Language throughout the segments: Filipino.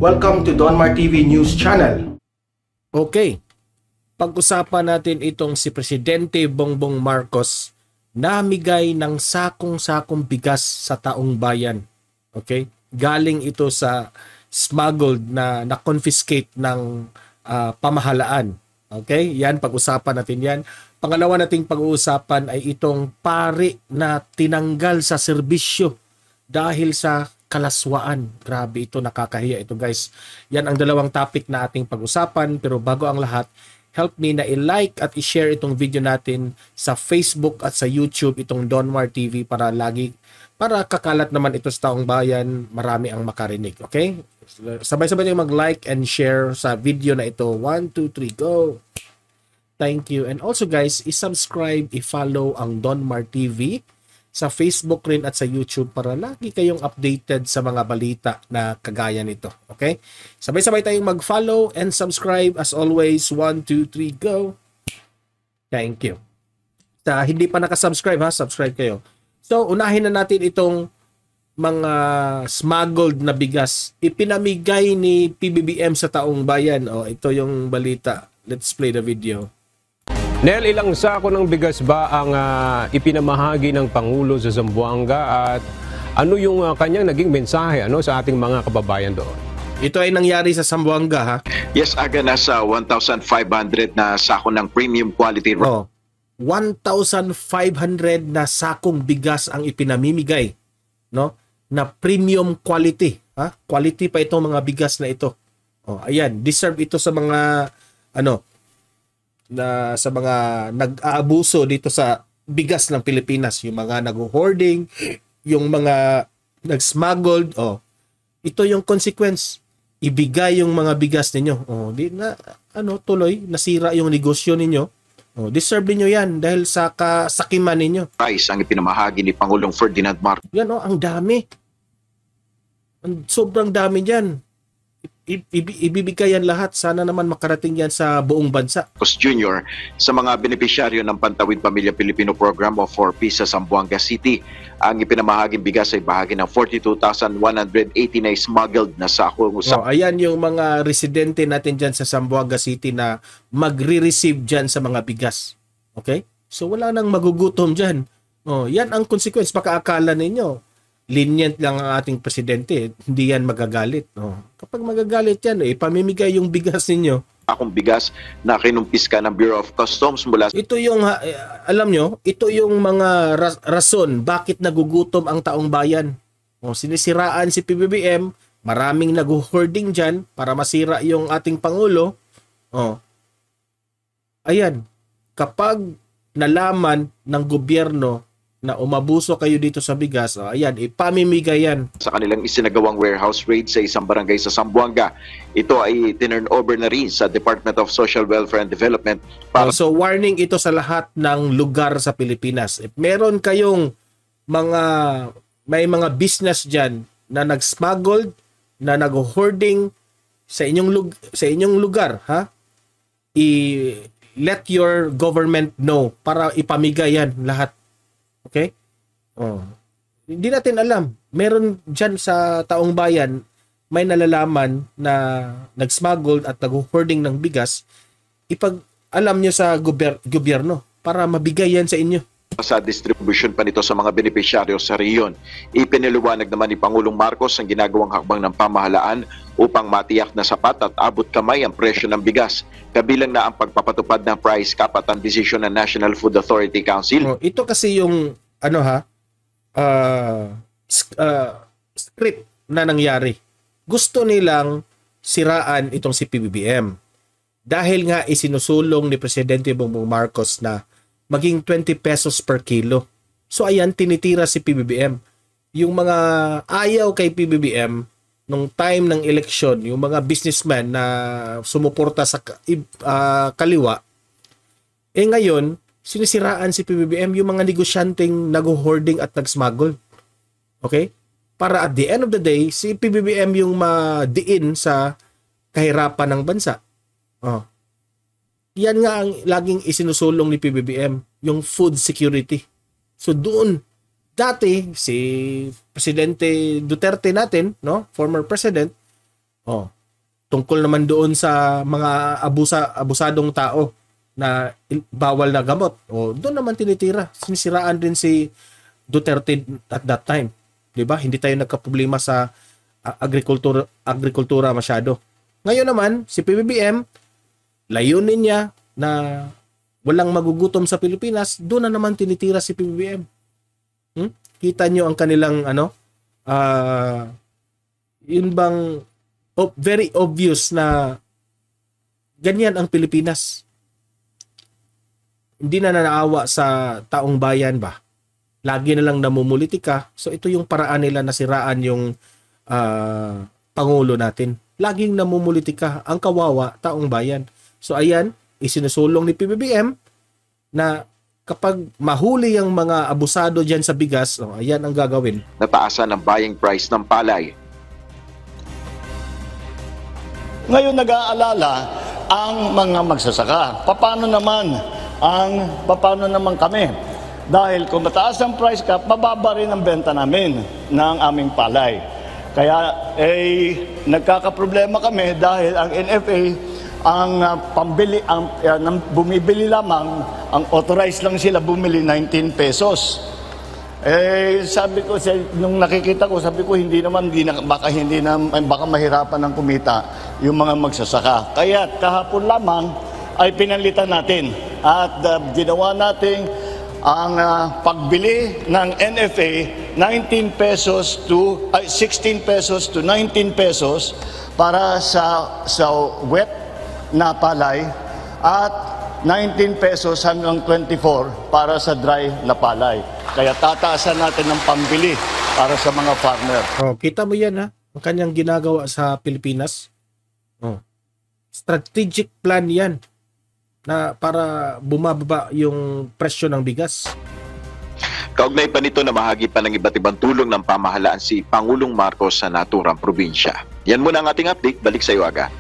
Welcome to Donmar TV News Channel. Okay, pag-usapan natin itong si Presidente Bongbong Marcos namigay ng sakong-sakong bigas sa taong bayan. Okay? Galing ito sa smuggled na confiscate ng pamahalaan. Okay? Yan, pag-usapan natin yan. Pangalawa nating pag-uusapan ay itong pari na tinanggal sa serbisyo dahil sa kalaswaan. Grabe ito, nakakahiya ito guys. Yan ang dalawang topic na ating pag-usapan. Pero bago ang lahat, help me na i-like at i-share itong video natin sa Facebook at sa YouTube, itong Donmar TV para kakalat naman ito sa taong bayan, marami ang makarinig. Okay? Sabay-sabay nyo mag-like and share sa video na ito. 1, 2, 3, go! Thank you. And also guys, i-subscribe, i-follow ang Donmar TV sa Facebook rin at sa YouTube para lagi kayong updated sa mga balita na kagaya nito. Okay? Sabay-sabay tayong mag-follow and subscribe as always. 1, 2, 3, go! Thank you. Sa hindi pa nakasubscribe ha, subscribe kayo. So, unahin na natin itong mga smuggled na bigas. Ipinamigay ni PBBM sa taong bayan. Oh, ito yung balita. Let's play the video. Nel, ilang sako ng bigas ba ang ipinamahagi ng Pangulo sa Zamboanga at ano yung kanyang naging mensahe sa ating mga kababayan doon? Ito ay nangyari sa Zamboanga ha? Yes, aga nasa 1,500 na sako ng premium quality. 1,500 na sakong bigas ang ipinamimigay, no? Na premium quality, ha? Quality pa itong mga bigas na ito. Oh, ayan, deserve ito sa mga sa mga nag-aabuso dito sa bigas ng Pilipinas, yung mga nag-hoarding, yung mga nag-smuggled, ito yung consequence. Ibigay yung mga bigas ninyo. Di na tuloy nasira yung negosyo ninyo. Deserve niyo yan dahil sa kasakiman ninyo. Price ang ipinamahagi ni Pangulong Ferdinand Marcos. Yan ang dami. Sobrang dami diyan. Ibibigay yan lahat. Sana naman makarating yan sa buong bansa. Jr. sa mga benepisyaryo ng Pantawid Pamilya Pilipino Program o 4P sa Zamboanga City. Ang ipinamahaging bigas ay bahagi ng 42,180 na smuggled na sako. Ayan yung mga residente natin dyan sa Zamboanga City na magre-receive dyan sa mga bigas. Okay? So wala nang magugutom dyan. Yan ang consequence. Baka akala ninyo lenient lang ang ating presidente, hindi yan magagalit. Kapag magagalit yan, pamimigay yung bigas ninyo. Akong bigas na kinumpiska ng Bureau of Customs mula. Ito yung, alam nyo, ito yung mga rason bakit nagugutom ang taong bayan. Sinisiraan si PBBM, maraming nag-hoarding dyan para masira yung ating Pangulo. Ayan, kapag nalaman ng gobyerno na umabuso kayo dito sa bigas, ayan, ipamimigay yan. Sa kanilang isinagawang warehouse raid sa isang barangay sa Zamboanga, ito ay tinurn over na rin sa Department of Social Welfare and Development. So warning ito sa lahat ng lugar sa Pilipinas. If meron kayong may mga business dyan na nag-smuggled, na nag-hoarding sa inyong lugar, ha? Let your government know para ipamigay yan lahat. Okay? Hindi natin alam. Meron dyan sa taong bayan, may nalalaman na nag-smuggled at nag-hoarding ng bigas, alam nyo sa gobyerno para mabigay yan sa inyo. Sa distribution pa nito sa mga benepisyaryo sa rehiyon, ipinaliwanag naman ni Pangulong Marcos ang ginagawang hakbang ng pamahalaan upang matiyak na sapat at abot kamay ang presyo ng bigas, kabilang na ang pagpapatupad ng price cap at ang desisyon ng National Food Authority Council. Ito kasi yung script na nangyari. Gusto nilang siraan itong si PBBM dahil nga isinusulong ni Presidente Bongbong Marcos na maging 20 pesos per kilo. So ayan, tinitira si PBBM. Yung mga ayaw kay PBBM nung time ng eleksyon, yung mga businessman na sumuporta sa kaliwa, ngayon, sinisiraan si PBBM yung mga negosyanteng nag-hoarding at nag-smuggle. Okay? Para at the end of the day, si PBBM yung madiin sa kahirapan ng bansa. Yan nga ang laging isinusulong ni PBBM, yung food security. So doon, dati si Presidente Duterte natin, no, former president, Oh, tungkol naman doon sa mga abusadong tao na bawal na gamot. O doon naman tinitira. Sinisiraan din si Duterte at that time. 'Di ba? Hindi tayo nagkaproblema sa agrikultura masyado. Ngayon naman si PBBM, layunin niya na walang magugutom sa Pilipinas, doon na naman tinitira si PBBM. Kita nyo ang kanilang yun bang very obvious na ganyan ang Pilipinas. Hindi na naawa sa taong bayan ba? Lagi na lang namumulitika. So ito yung paraan nila na siraan yung Pangulo natin. Laging namumulitika ang kawawa taong bayan. So ayan, isinusulong ni PBBM na kapag mahuli ang mga abusado dyan sa bigas, ayan ang gagawin. Nataasan ang buying price ng palay. Ngayon nag-aalala ang mga magsasaka. Paano naman kami? Dahil kung mataas ang price cap, mababa rin ang benta namin ng aming palay. Kaya nagkakaproblema kami dahil ang NFA bumibili lamang, ang authorized lang sila bumili 19 pesos. Sabi ko, nung nakikita ko, sabi ko, baka mahirapan ng kumita yung mga magsasaka. Kaya kahapon lamang ay pinalitan natin at ginawa natin ang pagbili ng NFA 16 pesos to 19 pesos para sa wet na palay at 19 pesos hanggang 24 para sa dry na palay. Kaya tataasan natin ng pambili para sa mga farmer. Kita mo yan ang kanyang ginagawa sa Pilipinas. Strategic plan yan na para bumababa yung presyo ng bigas. Kaugnay pa nito na mahagi pa ng iba't ibang tulong ng pamahalaan si Pangulong Marcos sa naturang probinsya. Yan muna ang ating update. Balik sa iyo, Aga.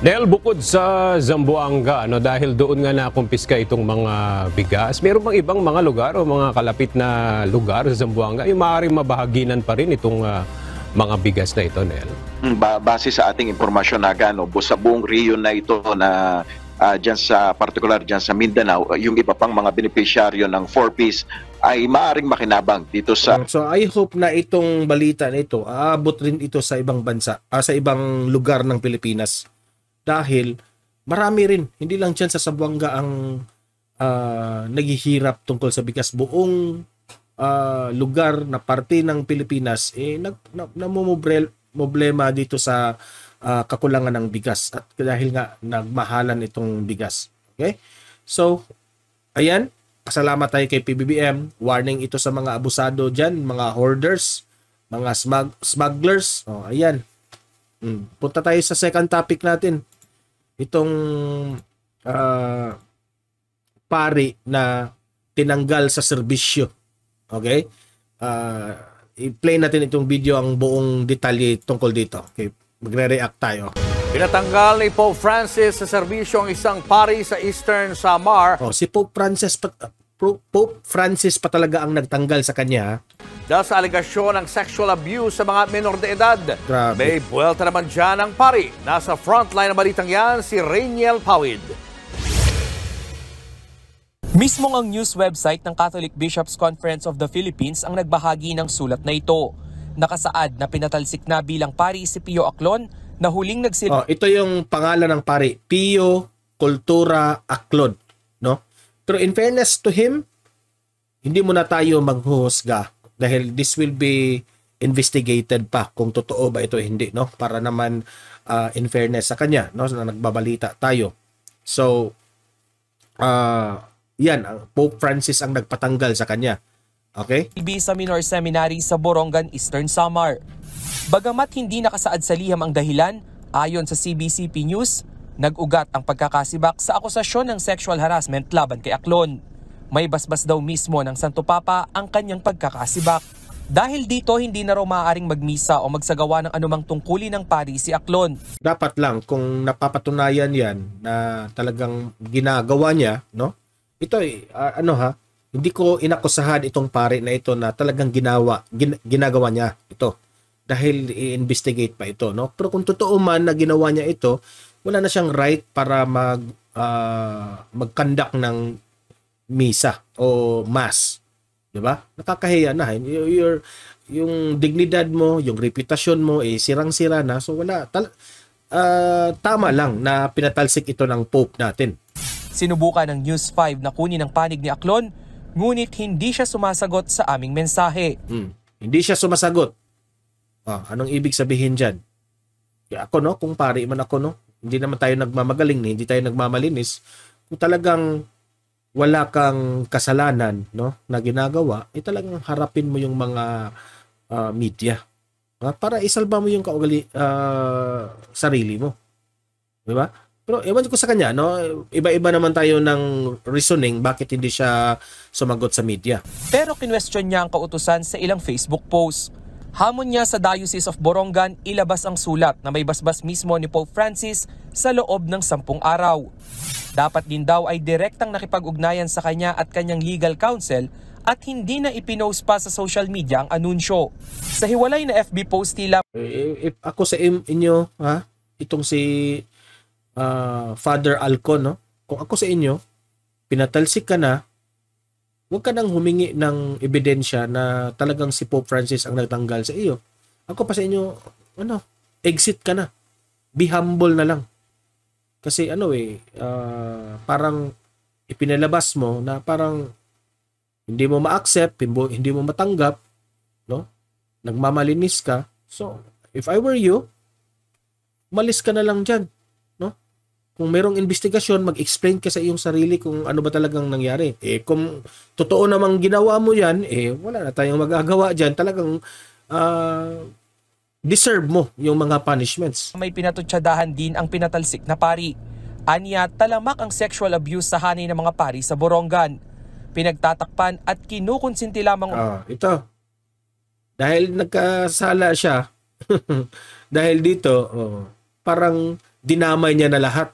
Nel, bukod sa Zamboanga, dahil doon nga nakumpiska itong mga bigas, meron bang ibang mga lugar o mga kalapit na lugar sa Zamboanga yung maaaring mabahaginan pa rin itong mga bigas na ito, Nel? Base sa ating impormasyon, Aga, sa buong region na ito na particular dyan sa Mindanao, yung iba pang mga beneficiaryo ng 4-piece ay maaaring makinabang dito sa... So I hope na itong balita na ito, aabot rin ito sa ibang bansa, sa ibang lugar ng Pilipinas. Dahil marami rin, hindi lang dyan sa Zamboanga ang naghihirap tungkol sa bigas. Buong lugar na parte ng Pilipinas namumblema dito sa kakulangan ng bigas at dahil nga nagmahalan itong bigas. Okay? So, ayan, pasalamat tayo kay PBBM. Warning ito sa mga abusado dyan, mga hoarders, mga smugglers. Ayan. Punta tayo sa second topic natin. Itong pari na tinanggal sa serbisyo. Okay? I-play natin itong video, ang buong detalye tungkol dito. Okay? Magre-react tayo. Pinatanggal ni Pope Francis sa serbisyo ang isang pari sa Eastern Samar. Si Pope Francis pa talaga ang nagtanggal sa kanya. Dahil sa alegasyon ng sexual abuse sa mga menor de edad. Grabe. May buwelta naman dyan ang pari. Nasa frontline ng balitang yan, si Rainiel Pawid. Mismong ang news website ng Catholic Bishops' Conference of the Philippines ang nagbahagi ng sulat na ito. Nakasaad na pinatalsik na bilang pari si Pio Aclon na huling ito yung pangalan ng pari, Pio Cultura Aclon, no? Pero in fairness to him, hindi muna tayo maghuhusga dahil this will be investigated pa kung totoo ba ito hindi, no? Para naman in fairness sa kanya, no, na nagbabalita tayo. So yan, ang Pope Francis ang nagpatanggal sa kanya. Okay? Sa Minor Seminary sa Borongan, Eastern Samar. Bagamat hindi nakasaad sa liham ang dahilan, ayon sa CBCP News, nag-ugat ang pagkakasibak sa akusasyon ng sexual harassment laban kay Aclon. May basbas daw mismo ng Santo Papa ang kanyang pagkakasibak. Dahil dito, hindi na raw maaaring magmisa o magsagawa ng anumang tungkulin ng pari si Aclon. Dapat lang kung napapatunayan yan na talagang ginagawa niya, no? Ito hindi ko inakusahan itong pari na ito na talagang ginagawa niya ito. dahil i-investigate pa ito, no? Pero kung totoo man na ginawa niya ito, wala na siyang right para mag-conduct ng misa o mass, 'di ba? Nakakahiya na. Yung dignidad mo, yung reputasyon mo sirang-sira na. So wala tama lang na pinatalsik ito ng Pope natin. Sinubukan ng News 5 na kunin ang panig ni Aclon, ngunit hindi siya sumasagot sa aming mensahe. Hindi siya sumasagot. Anong ibig sabihin dyan? Kaya ako, no? Kung pari man ako, no? Hindi naman tayo nagmamagaling, hindi tayo nagmamalinis. Kung talagang wala kang kasalanan, no, na ginagawa, talagang harapin mo yung mga media. Para isalba mo yung sarili mo. Di ba? Pero ewan ko sa kanya, no? Iba-iba naman tayo ng reasoning bakit hindi siya sumagot sa media. Pero kinwestiyon niya ang kautusan sa ilang Facebook post. Hamon niya sa Diocese of Borongan ilabas ang sulat na may basbas mismo ni Pope Francis sa loob ng 10 araw. Dapat din daw ay direktang nakipag-ugnayan sa kanya at kanyang legal counsel at hindi na ipinost pa sa social media ang anunsyo. Sa hiwalay na FB post nila, if ako sa inyo, itong si Father Alcon, no? Kung ako sa inyo, pinatalsik ka na, huwag ka nang humingi ng ebidensya na talagang si Pope Francis ang nagtanggal sa iyo. Ako pa sa inyo, exit ka na. Be humble na lang. Kasi parang ipinalabas mo na parang hindi mo ma-accept, hindi mo matanggap, no? Nagmamalinis ka. So, if I were you, malis ka na lang dyan. Kung merong investigasyon, mag-explain ka sa iyong sarili kung ano ba talagang nangyari. Kung totoo namang ginawa mo yan, wala na tayong magagawa dyan. Talagang deserve mo yung mga punishments. may pinatutsadahan din ang pinatalsik na pari. Aniya, talamak ang sexual abuse sa hanay ng mga pari sa Borongan. Pinagtatakpan at kinukonsinti lamang. Ito. Dahil nagkasala siya, dahil dito, parang dinamay niya na lahat.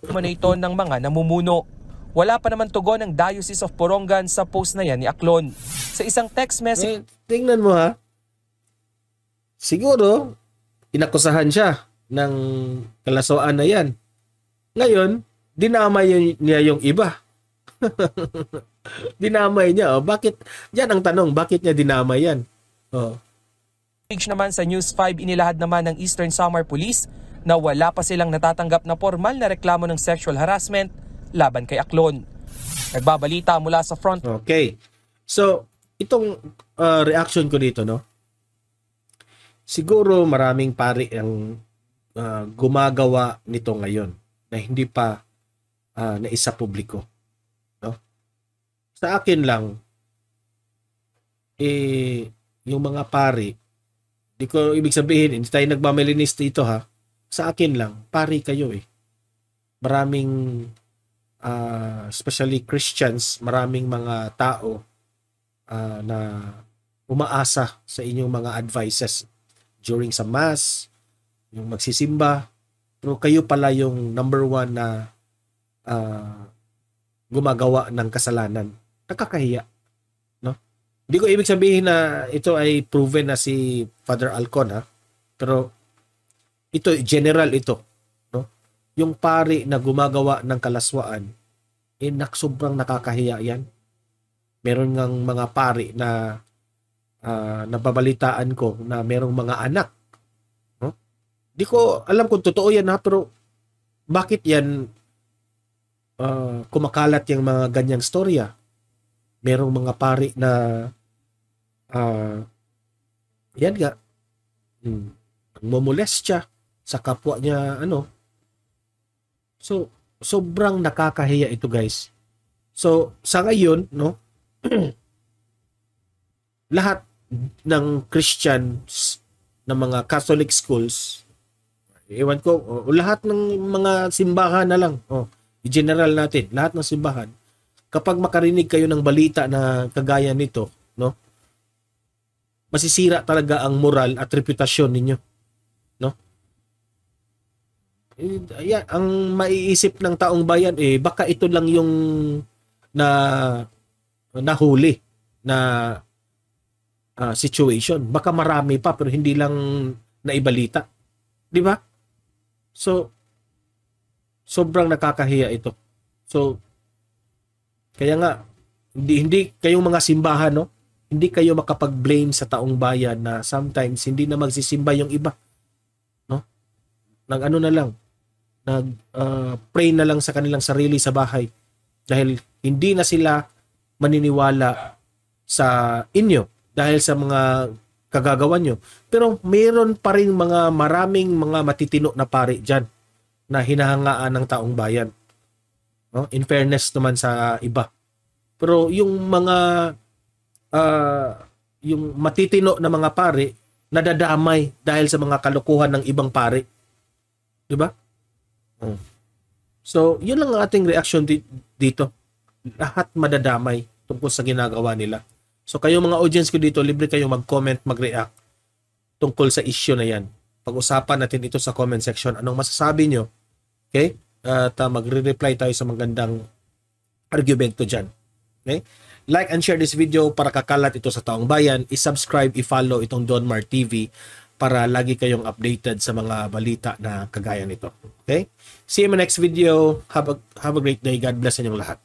Ito ng mga namumuno. Wala pa naman tugon ng Diocese of Borongan sa post na yan ni Aclon. Sa isang text message, tingnan mo siguro inakusahan siya ng kalaswaan na yan. Ngayon, dinamay niya yung iba. Dinamay niya. Bakit? Yan ang tanong, bakit niya dinamay yan? page naman sa News 5 inilahad naman ng Eastern Samar Police na wala pa silang natatanggap na formal na reklamo ng sexual harassment laban kay Aclon. Nagbabalita mula sa front. Okay. So, itong reaction ko dito, no? Siguro maraming pari ang gumagawa nito ngayon na hindi pa naisa publiko. No? Sa akin lang, yung mga pari, di ko ibig sabihin, hindi tayo nagmamalinis dito sa akin lang, pari kayo Maraming, especially Christians, maraming mga tao na umaasa sa inyong mga advices during sa mass, yung magsisimba, pero kayo pala yung number one na gumagawa ng kasalanan. Nakakahiya. No? Hindi ko ibig sabihin na ito ay proven na si Father Alcon, pero ito, general ito. No? Yung pari na gumagawa ng kalaswaan, sobrang nakakahiya yan. Meron ngang mga pari na nababalitaan ko na merong mga anak. No? Di ko alam kung totoo yan pero bakit yan kumakalat yung mga ganyang storya? Merong mga pari na yan nga mamolestya sa kapwa niya So sobrang nakakahiya ito, guys. So sa ngayon, no, lahat ng Christians ng mga Catholic schools, ewan ko, lahat ng mga simbahan na lang, i-general natin, lahat ng simbahan, kapag makarinig kayo ng balita na kagaya nito, no, masisira talaga ang moral at reputasyon ninyo. No? Yan, ang maiisip ng taong bayan, baka ito lang yung nahuli na situation. Baka marami pa pero hindi lang naibalita. Di ba? So, sobrang nakakahiya ito. So, kaya nga, hindi kayong mga simbahan, no? Hindi kayo makapag-blame sa taong bayan na sometimes hindi na magsisimba yung iba. No? Nag-ano na lang, pray na lang sa kanilang sarili sa bahay. Dahil hindi na sila maniniwala sa inyo dahil sa mga kagagawan nyo. Pero mayroon pa rin maraming mga matitino na pari dyan na hinahangaan ng taong bayan. No? In fairness naman sa iba. Pero yung mga yung matitino na mga pari nadadamay dahil sa mga kalokohan ng ibang pari. 'Di ba? So, yun lang ang ating reaction dito. Lahat madadamay tungkol sa ginagawa nila. So, kayo mga audience ko dito, libre kayo mag-comment, mag-react tungkol sa issue na yan. Pag-usapan natin ito sa comment section. Anong masasabi nyo? Okay? At magre-reply tayo sa magandang argumento dyan. Okay? Like and share this video para kakalat ito sa taong bayan. I-subscribe, i-follow itong Don Mar TV para lagi kayong updated sa mga balita na kagaya nito. Okay? See you in my next video. Have a great day. God bless inyong lahat.